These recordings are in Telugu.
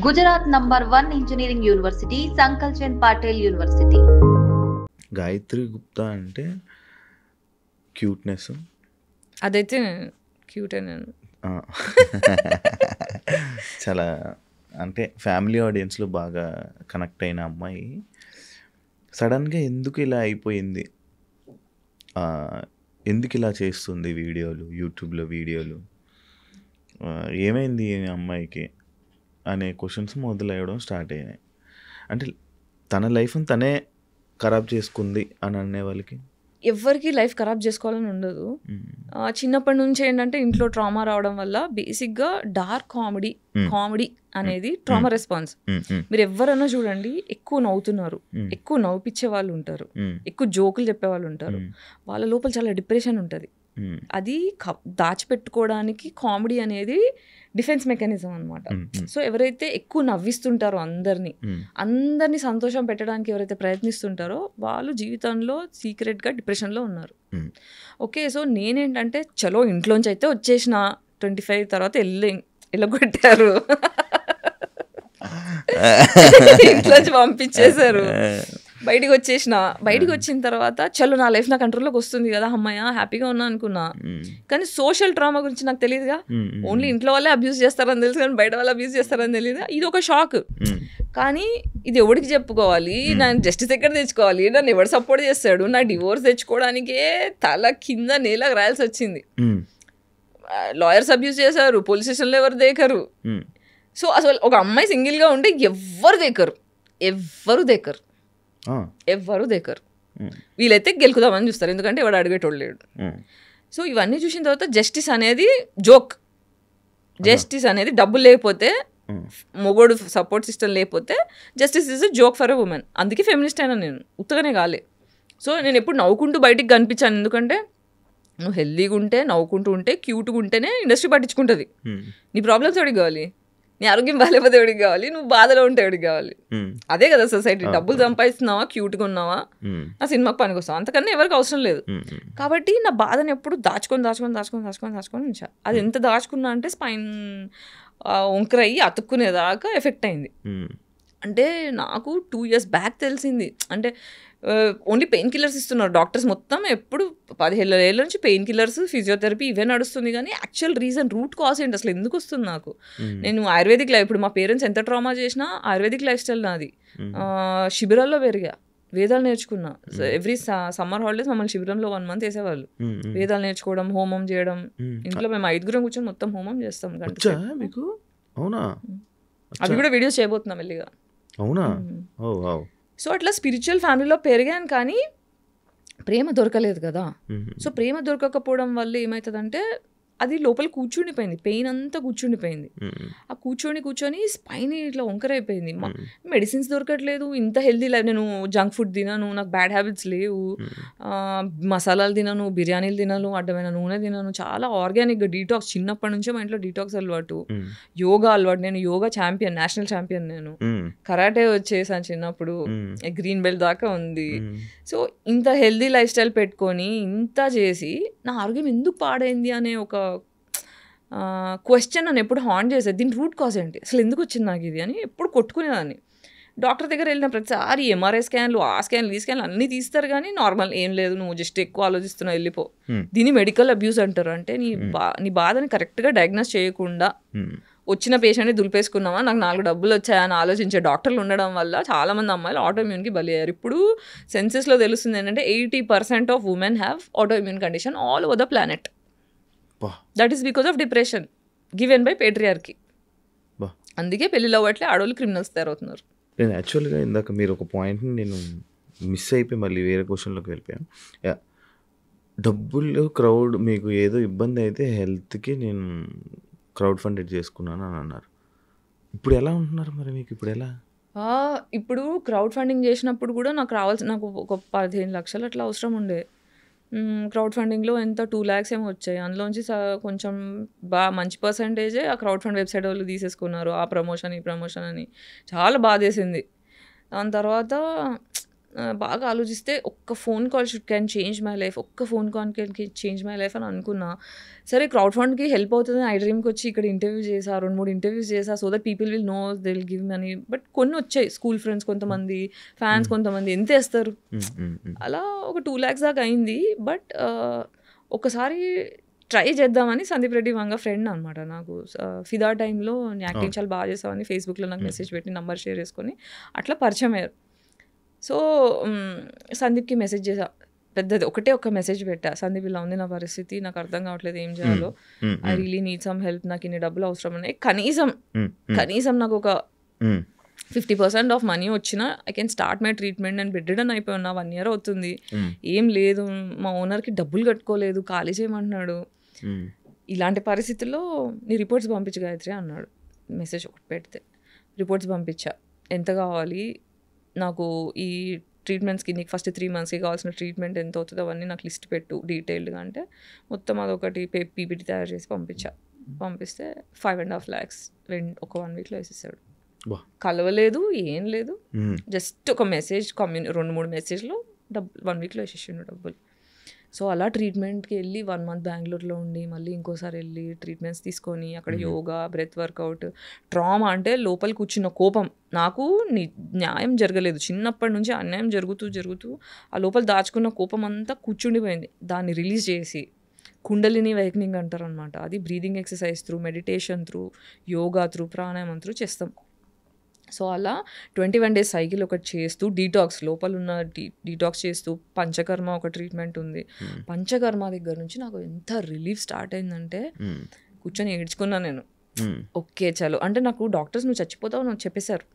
Gujarat number 1 engineering university Sankal Chand Patel university. Gayatri Gupta అంటే క్యూట్నెస్ అదైతే క్యూటే నేను చాలా అంటే ఫ్యామిలీ ఆడియన్స్లో బాగా కనెక్ట్ అయిన అమ్మాయి సడన్గా ఎందుకు ఇలా అయిపోయింది, ఎందుకు ఇలా చేస్తుంది వీడియోలు, యూట్యూబ్లో వీడియోలు, ఏమైంది ఈ అమ్మాయికి అనే క్వశ్చన్స్ మొదలయ్యడం స్టార్ట్ అయినాయి. అంటే తన లైఫ్ని తనే ఖరాబ్ చేసుకుంది అని అనే వాళ్ళకి ఎవరికి లైఫ్ ఖరాబ్ చేసుకోవాలని ఉండదు. చిన్నప్పటి నుంచి ఏంటంటే ఇంట్లో ట్రామా రావడం వల్ల బేసిక్గా డార్క్ కామెడీ అనేది ట్రామా రెస్పాన్స్. మీరు ఎవరైనా చూడండి, ఎక్కువ నవ్వుతున్నారు, ఎక్కువ నవ్విపించే వాళ్ళు ఉంటారు, ఎక్కువ జోకులు చెప్పే వాళ్ళు ఉంటారు, వాళ్ళ లోపల చాలా డిప్రెషన్ ఉంటుంది. అది దాచిపెట్టుకోవడానికి కామెడీ అనేది డిఫెన్స్ మెకానిజం అనమాట. సో ఎవరైతే ఎక్కువ నవ్విస్తుంటారో అందరినీ సంతోషం పెట్టడానికి ఎవరైతే ప్రయత్నిస్తుంటారో వాళ్ళు జీవితంలో సీక్రెట్గా డిప్రెషన్లో ఉన్నారు. ఓకే, సో నేనేంటంటే చలో ఇంట్లోంచి అయితే వచ్చేసిన 25 తర్వాత వెళ్ళగొట్టారు, ఇంట్లోంచి పంపించేశారు, బయటికి వచ్చిన తర్వాత చలో నా లైఫ్ నా కంట్రోల్లోకి వస్తుంది కదా, అమ్మాయ హ్యాపీగా ఉన్నా అనుకున్నా. కానీ సోషల్ ట్రామా గురించి నాకు తెలియదుగా. ఓన్లీ ఇంట్లో వాళ్ళే అబ్యూస్ చేస్తారని తెలుసు కానీ బయట వాళ్ళు అబ్యూస్ చేస్తారని తెలియదు. ఇది ఒక షాక్. కానీ ఇది ఎవరికి చెప్పుకోవాలి, నేను జస్టిస్ ఎక్కడ తెచ్చుకోవాలి, నన్ను ఎవరు సపోర్ట్ చేస్తాడు, నా డివోర్స్ తెచ్చుకోవడానికే తల కింద నేలకు రాయాల్సి వచ్చింది. లాయర్స్ అబ్యూస్ చేశారు, పోలీస్ స్టేషన్లో ఎవరు దేకరు. సో అసలు ఒక అమ్మాయి సింగిల్గా ఉంటే ఎవ్వరు దేకరు. వీళ్ళైతే గెలుకుదామని చూస్తారు, ఎందుకంటే ఎవడు అడిగేటోళ్ళు లేడు. సో ఇవన్నీ చూసిన తర్వాత జస్టిస్ అనేది జోక్. జస్టిస్ అనేది డబ్బులు లేకపోతే, మొగోడు సపోర్ట్ సిస్టమ్ లేకపోతే justice is joke for a women. అందుకే ఫెమినిస్ట్ అయినా నేను, ఉత్తగానే కాలే. సో నేను ఎప్పుడు నవ్వుకుంటూ బయటికి కనిపించాను, ఎందుకంటే నువ్వు హెల్దీగా ఉంటే, నవ్వుకుంటూ ఉంటే, క్యూట్గా ఉంటేనే ఇండస్ట్రీ పట్టించుకుంటుంది. నీ ప్రాబ్లమ్స్ ఎవరికి కావాలి, నీ ఆరోగ్యం బాగాలేకపోతే ఎవరికి కావాలి, నువ్వు బాధలో ఉంటే ఎవరికి కావాలి. అదే కదా సొసైటీ. డబ్బులు సంపాదిస్తున్నావా, క్యూట్గా ఉన్నావా, ఆ సినిమాకి పనికి వస్తావు, అంతకన్నా ఎవరికి అవసరం లేదు. కాబట్టి నా బాధను ఎప్పుడు దాచుకొని ఉంచా. అది ఎంత దాచుకున్నా అంటే స్పైన్ వంకరయ్యి అతుక్కునేదాకా ఎఫెక్ట్ అయింది. అంటే నాకు 2 years బ్యాక్ తెలిసింది. అంటే ఓన్లీ పెయిన్ కిల్లర్స్ ఇస్తున్నారు డాక్టర్స్ మొత్తం. ఎప్పుడు 15 ఏళ్ళ నుంచి పెయిన్ కిల్లర్స్, ఫిజియోథెరపీ ఇవే నడుస్తుంది. కానీ యాక్చువల్ రీజన్, రూట్ కాజ్ ఏంటి, అసలు ఎందుకు వస్తుంది నాకు. నేను ఆయుర్వేదిక్ లైఫ్, ఇప్పుడు మా పేరెంట్స్ ఎంత ట్రామా చేసినా ఆయుర్వేదిక్ లైఫ్ స్టైల్ నాది. శిబిరాల్లో పెరిగా, వేదాలు నేర్చుకున్నా. ఎవ్రీ సమ్మర్ హాలిడేస్ మమ్మల్ని శిబిరంలో 1 month వేసేవాళ్ళు. వేదాలు నేర్చుకోవడం, హోమం చేయడం. ఇంట్లో మేము 5 కూర్చొని మొత్తం హోమం చేస్తాం. మీకు అవునా? అవి కూడా వీడియోస్ చేయబోతున్నాం మెల్లిగా. అవునా? సో అట్లా స్పిరిచువల్ ఫ్యామిలీలో పెరిగాను, కానీ ప్రేమ దొరకలేదు కదా. సో ప్రేమ దొరకకపోవడం వల్ల ఏమవుతుందంటే అది లోపల కూర్చుండిపోయింది, పెయిన్ అంతా కూర్చుండిపోయింది. ఆ కూర్చొని స్పైన్ ఇట్లా వంకరైపోయింది. మెడిసిన్స్ దొరకట్లేదు, ఇంత హెల్దీ లైఫ్. నేను జంక్ ఫుడ్ తినను, నాకు బ్యాడ్ హ్యాబిట్స్ లేవు, మసాలాలు తినను, బిర్యానీలు తినను, అడ్డమైన నూనె తినను, చాలా ఆర్గానిక్గా డీటాక్స్. చిన్నప్పటి నుంచే మా ఇంట్లో డీటాక్స్ అలవాటు, యోగా అలవాటు. నేను యోగా ఛాంపియన్, నేషనల్ ఛాంపియన్. నేను కరాటే వచ్చేసాను చిన్నప్పుడు, గ్రీన్ బెల్ట్ దాకా ఉంది. సో ఇంత హెల్దీ లైఫ్ స్టైల్ పెట్టుకొని ఇంత చేసి నా ఆరోగ్యం ఎందుకు పాడైంది అనే ఒక క్వశ్చన్ నన్ను ఎప్పుడు హాంట్ చేసేది. దీని రూట్ కాజ్ ఏంటి, అసలు ఎందుకు వచ్చింది నాకు ఇది అని ఎప్పుడు కొట్టుకునేదాన్ని. డాక్టర్ దగ్గర వెళ్ళిన ప్రతిసారి ఎంఆర్ఐ స్కాన్లు, ఆ స్కాన్లు, ఈ స్కాన్లు అన్నీ తీస్తారు, కానీ నార్మల్ ఏం లేదు, నువ్వు జస్ట్ ఎక్కువ ఆలోచిస్తున్నావు, వెళ్ళిపో. దీన్ని మెడికల్ అబ్యూస్ అంటారు. అంటే నీ బాధని కరెక్ట్గా డయాగ్నోస్ చేయకుండా వచ్చిన పేషెంట్ని దులిపేసుకున్నావా, నాకు 4 డబ్బులు వచ్చాయని ఆలోచించే డాక్టర్లు ఉండడం వల్ల చాలామంది అమ్మాయిలు ఆటోఇమ్యూన్కి బలయ్యారు. ఇప్పుడు సెన్సెస్లో తెలుస్తుంది ఏంటంటే 80% of women have autoimmune condition all over the planet. That is because of depression given by patriarchy. అందుకే పెళ్ళిలో అవ్వట్లే, ఆడవాళ్ళు క్రిమినల్స్ తయారవుతున్నారు. నేను యాక్చువల్గా ఇందాక మీరు ఒక పాయింట్ని నేను మిస్ అయిపోయి మళ్ళీ వేరే క్వశ్చన్లోకి వెళ్ళిపోయాను. డబ్బులు క్రౌడ్, మీకు ఏదో ఇబ్బంది అయితే హెల్త్కి నేను క్రౌడ్ ఫండెడ్ చేసుకున్నాను అని అన్నారు. ఇప్పుడు ఎలా ఉంటున్నారు మరి, మీకు ఇప్పుడు ఎలా? ఇప్పుడు క్రౌడ్ ఫండింగ్ చేసినప్పుడు కూడా నాకు ఒక 15 లక్షలు అట్లా అవసరం ఉండే. క్రౌడ్ ఫండింగ్లో ఎంత 2 lakhs ఏమో వచ్చాయి. అందులోంచి కొంచెం మంచి పర్సంటేజే ఆ క్రౌడ్ ఫండ్ వెబ్సైట్ వాళ్ళు తీసేసుకున్నారు. ఆ ప్రమోషన్, ఈ ప్రమోషన్ అని చాలా బాధేసింది. దాని తర్వాత బాగా ఆలోచిస్తే ఒక్క phone call can change my life, ఒక్క phone call can change my life అని అనుకున్నా. సరే క్రౌడ్ ఫండ్కి హెల్ప్ అవుతుంది ఐ డ్రీమ్కి వచ్చి ఇక్కడ ఇంటర్వ్యూ చేసా, 2-3 ఇంటర్వ్యూస్ చేసా, so that people will know they will give money. But కొన్ని వచ్చాయి, స్కూల్ ఫ్రెండ్స్ కొంతమంది, ఫ్యాన్స్ కొంతమంది, ఎంత వేస్తారు. అలా ఒక 2 lakhs దాకా అయింది. బట్ ఒకసారి ట్రై చేద్దామని సందీప్ రెడ్డి వంగ ఫ్రెండ్ అనమాట నాకు. ఫిదా టైంలో యాక్టింగ్ చాలా బాగా చేసామని ఫేస్బుక్లో నాకు మెసేజ్ పెట్టి నంబర్ షేర్ చేసుకొని అట్లా పరిచయం అయ్యారు. సో సందీప్కి మెసేజ్ చేసా, పెద్దది ఒక మెసేజ్ పెట్టా, సందీప్ ఇలా ఉంది నా పరిస్థితి, నాకు అర్థం కావట్లేదు ఏం చేయాలో, I really need some help, నాకు ఇన్ని డబ్బులు అవసరం ఉన్నాయి, కనీసం నాకు ఒక 50% ఆఫ్ మనీ వచ్చినా I can start my treatment. నేను బెడ్ రిడన్ అయిపోయినా 1 year అవుతుంది, ఏం లేదు, మా ఓనర్కి డబ్బులు కట్టుకోలేదు, ఖాళీ చేయమంటున్నాడు. ఇలాంటి పరిస్థితుల్లో నీ రిపోర్ట్స్ పంపించు గాయత్రి అన్నాడు. మెసేజ్ ఒకటి పెడితే రిపోర్ట్స్ పంపించా, ఎంత కావాలి నాకు ఈ ట్రీట్మెంట్స్కి, నీకు ఫస్ట్ 3 monthsకి కావాల్సిన ట్రీట్మెంట్ ఎంత అవుతుందో అవన్నీ నాకు లిస్ట్ పెట్టు డీటెయిల్డ్గా అంటే మొత్తం అదొకటి పీపీటీ తయారు చేసి పంపిస్తే 5.5 lakhs ఒక 1 weekలో వేసేసాడు. కలవలేదు, ఏం లేదు, జస్ట్ ఒక మెసేజ్ 2-3 మెసేజ్లో 1 weekలో వేసేసిండు డబ్బులు. సో అలా ట్రీట్మెంట్కి వెళ్ళి 1 month బెంగళూరులో ఉండి మళ్ళీ ఇంకోసారి వెళ్ళి ట్రీట్మెంట్స్ తీసుకొని అక్కడ యోగా, బ్రెత్ వర్కౌట్. ట్రామా అంటే లోపల కూర్చున్న కోపం, నాకు న్యాయం జరగలేదు, చిన్నప్పటి నుంచి అన్యాయం జరుగుతూ ఆ లోపల దాచుకున్న కోపం అంతా కూర్చుండిపోయింది. దాన్ని రిలీజ్ చేసి కుండలిని వైక్నింగ్ అంటారు అనమాట, అది breathing exercise through, meditation through, yoga through, ప్రాణాయామం త్రూ చేస్తాం. సో అలా 21 days సైకిల్ ఒకటి చేస్తూ, డీటాక్స్ లోపల ఉన్న డీటాక్స్ చేస్తూ, పంచకర్మ ఒక ట్రీట్మెంట్ ఉంది. పంచకర్మ దగ్గర నుంచి నాకు ఎంత రిలీఫ్ స్టార్ట్ అయిందంటే కూర్చొని ఏడ్చుకున్నా నేను. ఓకే చలో అంటే నాకు డాక్టర్స్ నువ్వు చచ్చిపోతావు నాకు చెప్పేశారు,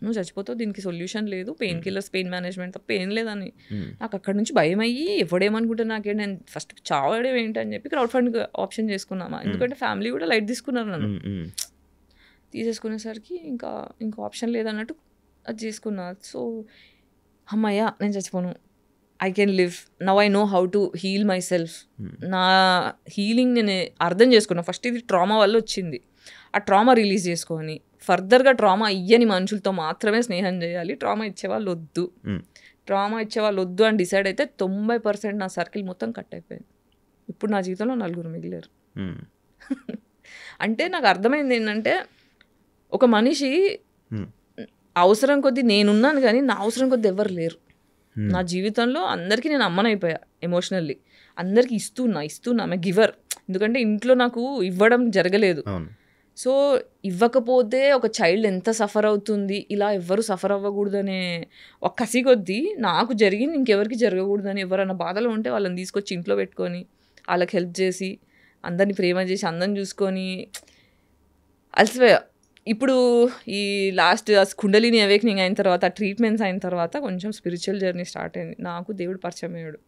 నువ్వు చచ్చిపోతావు, దీనికి సొల్యూషన్ లేదు, పెయిన్ కిల్లర్స్, పెయిన్ మేనేజ్మెంట్ తప్ప ఏం లేదని. నాకు అక్కడ నుంచి భయం అయ్యి ఎవడేమనుకుంటే నాకేంటి, నేను ఫస్ట్ చావడం ఏంటి అని చెప్పి క్రౌడ్ ఫండ్ ఆప్షన్ చేసుకున్నామా, ఎందుకంటే ఫ్యామిలీ కూడా లైట్ తీసుకున్నారు నన్ను. తీసేసుకునేసరికి ఇంకా ఆప్షన్ లేదన్నట్టు అది చేసుకున్నా. సో అమ్మయ్య నేను చచ్చిపోను, I can live now, I know how to heal myself. నా హీలింగ్ నేను అర్థం చేసుకున్నా. ఫస్ట్ ఇది ట్రామా వల్ల వచ్చింది, ఆ ట్రామా రిలీజ్ చేసుకొని ఫర్దర్గా ట్రామా ఇయ్యని మనుషులతో మాత్రమే స్నేహం చేయాలి, ట్రామా ఇచ్చేవాళ్ళు వద్దు అని డిసైడ్ అయితే 90% నా సర్కిల్ మొత్తం కట్ అయిపోయింది. ఇప్పుడు నా జీవితంలో 4 మిగిలారు. అంటే నాకు అర్థమైంది ఏంటంటే ఒక మనిషి అవసరం కొద్దీ నేనున్నాను కానీ నా అవసరం కొద్దీ ఎవరు లేరు నా జీవితంలో. అందరికీ నేను అమ్మనైపోయా ఎమోషనల్లీ, అందరికీ ఇస్తున్నా ఆమె గివర్. ఎందుకంటే ఇంట్లో నాకు ఇవ్వడం జరగలేదు. సో ఇవ్వకపోతే ఒక చైల్డ్ ఎంత సఫర్ అవుతుంది, ఇలా ఎవ్వరు సఫర్ అవ్వకూడదనే ఒక కసి కొద్దీ నాకు జరిగింది ఇంకెవరికి జరగకూడదని, ఎవరైనా బాధలో ఉంటే వాళ్ళని తీసుకొచ్చి ఇంట్లో పెట్టుకొని వాళ్ళకి హెల్ప్ చేసి అందరిని ప్రేమ చేసి అందరిని చూసుకొని అలసిపోయా. ఇప్పుడు ఈ లాస్ట్ కుండలిని అవేక్నింగ్ అయిన తర్వాత, ట్రీట్మెంట్స్ అయిన తర్వాత కొంచెం స్పిరిచువల్ జర్నీ స్టార్ట్ అయింది. నాకు దేవుడు పరిచయం అయ్యాడు.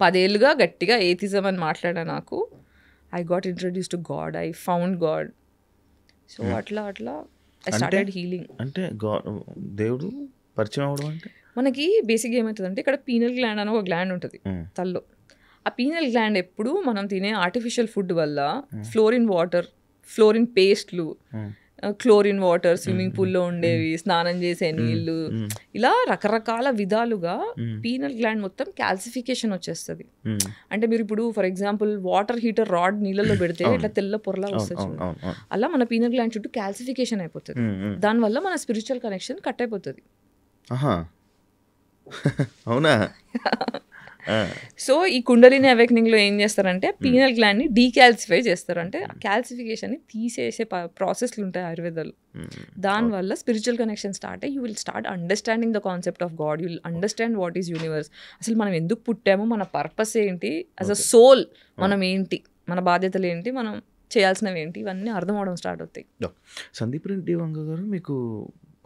10 ఏళ్ళుగా గట్టిగా ఏథిజం అని మాట్లాడా, నాకు I got introduce to God, I found God. So అట్లా ఐ స్టార్టెడ్ హీలింగ్. అంటే దేవుడు పరిచయం అవడం అంటే మనకి బేసిక్గా ఏమవుతుందంటే ఇక్కడ పీనల్ గ్లాండ్ అని ఒక గ్లాండ్ ఉంటుంది తల్లో. ఆ పీనల్ గ్లాండ్ ఎప్పుడు మనం తినే ఆర్టిఫిషియల్ ఫుడ్ వల్ల ఫ్లోరిన్ పేస్ట్లు, క్లోరిన్ వాటర్, స్విమ్మింగ్ పూల్లో ఉండేవి, స్నానం చేసే నీళ్ళు, ఇలా రకరకాల విధాలుగా పీనల్ గ్లాండ్ మొత్తం క్యాల్సిఫికేషన్ వచ్చేస్తుంది. అంటే మీరు ఇప్పుడు for example water heater rod నీళ్ళలో పెడితే ఇట్లా తెల్ల పొరలా వస్తుంది, అలా మన పీనల్ గ్లాండ్ చుట్టూ క్యాల్సిఫికేషన్ అయిపోతుంది. దానివల్ల మన స్పిరిచువల్ కనెక్షన్ కట్ అయిపోతుంది. అవునా? సో ఈ కుండలిని అవేక్నింగ్లో ఏం చేస్తారంటే పీనల్ గ్లాండ్ని డీకాల్సిఫై చేస్తారు, అంటే క్యాల్సిఫికేషన్ని తీసేసే ప్రాసెస్లు ఉంటాయి ఆయుర్వేదాలు. దానివల్ల స్పిరిచువల్ కనెక్షన్ స్టార్ట్ అయ్యి you will start understanding the concept of God, you will understand what is universe, అసలు మనం ఎందుకు పుట్టామో, మన పర్పస్ ఏంటి, యాజ్ అ సోల్ మనం ఏంటి, మన బాధ్యతలు ఏంటి, మనం చేయాల్సినవి ఏంటి, ఇవన్నీ అర్థం అవడం స్టార్ట్ అవుతాయి. సందీప్ రెడ్డి వంగ గారు మీకు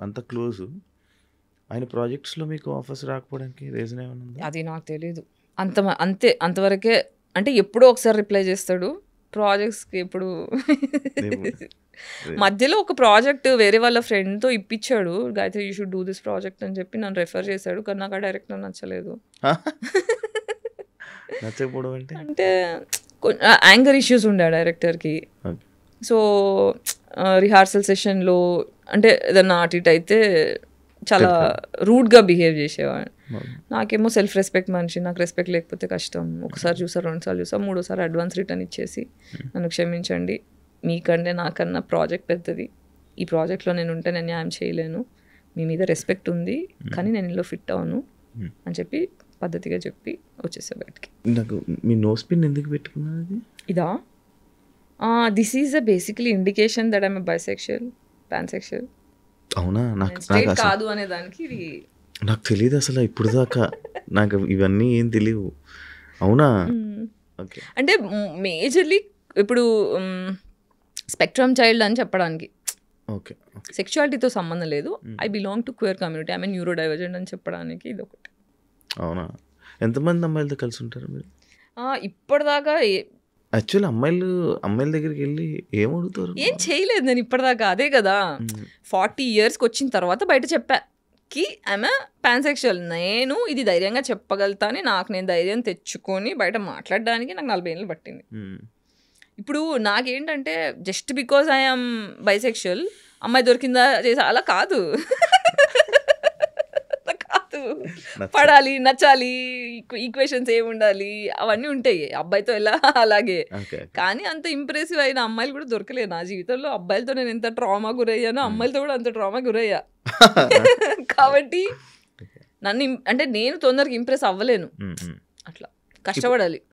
అంత క్లోజ్, ఆయన ప్రాజెక్ట్స్లో మీకు ఆఫర్స్ రాకపోవడానికి రీజన్ ఏమైనా ఉందా? అది నాకు తెలియదు. అంతవరకే, అంటే ఎప్పుడో ఒకసారి రిప్లై చేస్తాడు ప్రాజెక్ట్స్కి. ఎప్పుడు మధ్యలో ఒక ప్రాజెక్ట్ వేరే వాళ్ళ ఫ్రెండ్తో ఇప్పించాడు, Gayatri you should do this project అని చెప్పి నన్ను రెఫర్ చేశాడు, కానీ నాకు ఆ డైరెక్టర్ నచ్చలేదు. నచ్చకపోవడం అంటే యాంగర్ ఇష్యూస్ ఉండే డైరెక్టర్కి. సో రిహార్సల్ సెషన్లో అంటే ఏదన్నా అటు ఇటు అయితే చాలా రూడ్గా బిహేవ్ చేసేవాడు. నాకేమో సెల్ఫ్ రెస్పెక్ట్ మనిషి, నాకు రెస్పెక్ట్ లేకపోతే కష్టం. ఒకసారి చూసా, రెండుసార్లు చూసా, మూడోసారి అడ్వాన్స్ రిటర్న్ ఇచ్చేసి నన్ను క్షమించండి, మీకంటే నాకన్నా ప్రాజెక్ట్ పెద్దది, ఈ ప్రాజెక్ట్లో నేను ఉంటే నేను న్యాయం చేయలేను, మీ మీద రెస్పెక్ట్ ఉంది కానీ నేను ఇందులో ఫిట్ అవును అని చెప్పి పద్ధతిగా చెప్పి వచ్చేసా బయటికి. నాకు మీ నోస్ పిన్ ఎందుకు పెట్టుకున్నది? ఇదా, this is a basically indication that I'm bisexual, pansexual. అవునా? నాకు కాదు అనే దానికి ఇది నాకు తెలియదు అసలు ఇప్పుడు దాకా, నాకు ఇవన్నీ ఏం తెలియవు. అవునా? ఓకే. అంటే మేజర్లీ ఇప్పుడు స్పెక్ట్రమ్ చైల్డ్ అని చెప్పడానికి, ఓకే, సెక్షువాలిటీతో సంబంధం లేదు, I belong to queer community, I mean neuro divergent అని చెప్పడానికి ఇది ఒకటి. అవునా? ఎంతమంది అమ్మాయిలతో కలిసి ఉంటారు మీరు? ఇప్పటిదాకా యాక్చువల్లీ అమ్మాయిల దగ్గరికి వెళ్ళి ఏం అడుగుతారు? ఏం చేయలేదు నేను ఇప్పటిదాకా. అదే కదా 40 yearsకి వచ్చిన తర్వాత బయట చెప్పా కి ఐఎమ్ పాన్సెక్షువల్. నేను ఇది ధైర్యంగా చెప్పగలుగుతా అని నాకు నేను ధైర్యం తెచ్చుకొని బయట మాట్లాడడానికి నాకు 40 ఏళ్ళు పట్టింది. ఇప్పుడు నాకేంటంటే జస్ట్ బికాజ్ ఐఎమ్ బైసెక్షువల్ అమ్మాయి దొరికిందా చేసా అలా కాదు. పడాలి, నచ్చాలి, ఈక్వేషన్స్ ఏమి ఉండాలి అవన్నీ ఉంటాయి అబ్బాయితో ఎలా అలాగే. కానీ అంత ఇంప్రెసివ్ అయిన అమ్మాయిలు కూడా దొరకలేదు నా జీవితంలో. అబ్బాయిలతో నేను ఎంత ట్రామా గురయ్యానో అమ్మాయిలతో కూడా అంత ట్రామా గురయ్యా. కాబట్టి నన్ను అంటే నేను తొందరగా ఇంప్రెస్ అవ్వలేను, అట్లా కష్టపడాలి.